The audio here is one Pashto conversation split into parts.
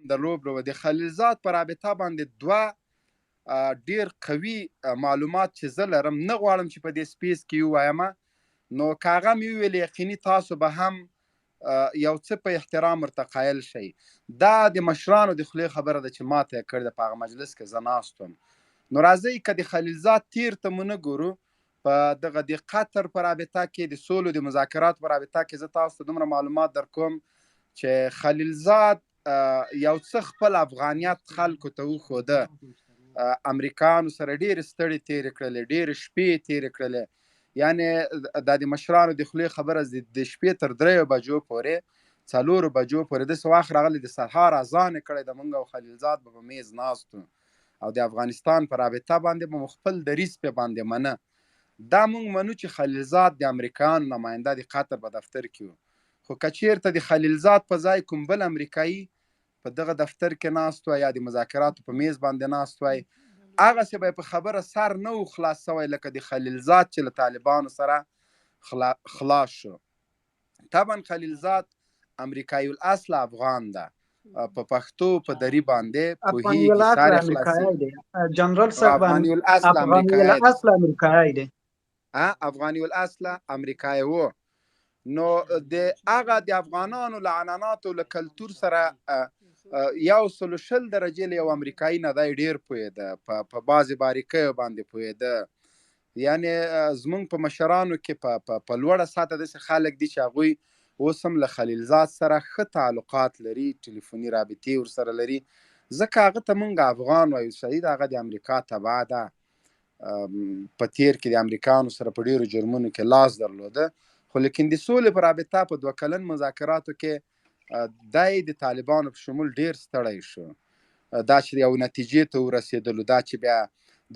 درلوب د خلیلزاد په رابطه باندې دوه ډیر قوي معلومات چې زه لرم، نه غواړم چې په دې سپیس کې ووایم، نو که هغه مې وویل یقیني تاسو به هم یو څه په احترام ورته قایل شئ. دا د مشرانو د خولې خبره ده چې ماته یې کړې ده، په هغه مجلس کې زه ناست وم. نو راځئ که د خلیلزاد تیر ته مو نه ګورو، په دغه د قطر په رابطه کې د سولو د مذاکراتو په رابطه کې زه تاسو ته دومره معلومات در کوم چې خلیلزاد یو څه خپل افغانیت خلکو ته وښوده. امریکایانو سره ډېرې ستړې تېرې کړلې، ډېرې شپې تېرې کړلې، یعنې دا د مشرانو د خولې خبره د شپې تر 3 بجو پورې 4 بجو پورې داسې وخت راغلی د سهار اذان یې کړی د موږ او خلیلزاد به په میز ناست وو او د افغانستان په رابطه باندې به مو خپل دریځ پې باندې منه. دا موږ منو چې خلیلزاد د امریکایانو نماینده د قطر په دفتر کې و، خو که چېرته د خلیلزاد په ځای کوم بل امریکایي په دغه دفتر کې ناست وای یا د مذاکراتو په میز باندې ناست وای، هغسې به یې په خبره سر نه و خلاص سوی لکه د خلیلزاد چې له طالبانو سره خلاص شو. طبعا خلیلزاد امریکایي الاصل افغان ده، په پښتو په دری باندې پوهیږي، سر یې خلاصي. جنرال صاحب افغاني الاصل امریکایي دی، افغاني الاصل امریکایي و. نو د هغه د افغانانو له عنعناتو له کلتور سره 120 درجې له یو امریکایي نه دی ډېر پوهېده، په بعضې باریکیو باندې پوهېده. یعنې زمونږ په مشرانو کې په لوړه سطحه داسې خلک دي چې هغوی اوس هم له خلیلزاد سره ښه تعلقات لري، ټلیفوني رابطې ورسره لري، ځکه هغه ته موږ افغان وایو. صحیح ده، هغه د امریکا تبع ده، په تیر کې د امریکایانو سره په ډېرو جرمونو کې لاس درلوده، خو لیکن د سولې په رابطه په 2 کلن مذاکراتو کې دی د طالبانو په شمول ډېر ستړی شو. دا چې یو نتیجې ته ورسېدلو، دا چې بیا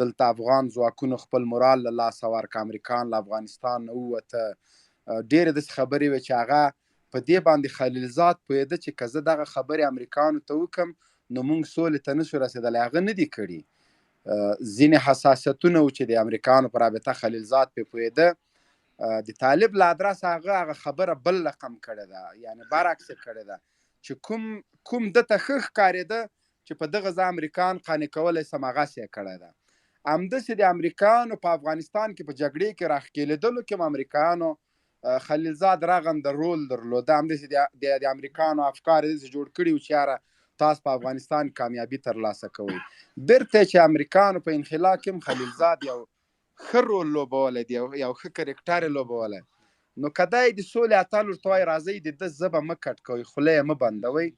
دلته افغان ځواکونو خپل مورال له لاسه ورکړ، امریکایان له افغانستان نه ووته، ډېرې داسې خبرې وې چې هغه په دې باندې خلیلزاد پوهېده چې که زه دغه خبرې امریکایانو ته وکړم نو موږ سولې ته نشو رسېدلی. هغه نه دي کړي. ځینې حساسیتونه و چې د امریکایانو په رابطه خلیلزاد پې پوهېده، د طالب له ادرسه هغه خبره بل رقم کړې ده، یعنې برعکس یې کړې ده چې کوم دته ښه ښکارېده چې په دغه ځای امریکایان قانع کولی سم، هغسې یې کړی ده. همداسې د امریکایانو په افغانستان کې په جګړې کې راښکېلېدلو کې هم امریکایانو خلیلزاد رغنده رول درلوده. همداسې د امریکایانو افکار یې داسې جوړ کړي وو چې یاره تاسو په افغانستان کامیابي ترلاسه کوئ. بیرته چې امریکایانو په انخلا کې هم خلیلزاد یو ښه رول لوبولی دی، یو ښه کرکټر یې لوبولی. نو که دی د سولې اتل ورته وایي راځئ د ده ژبه مه کټ کوئ، خوله یې مه بندوئ،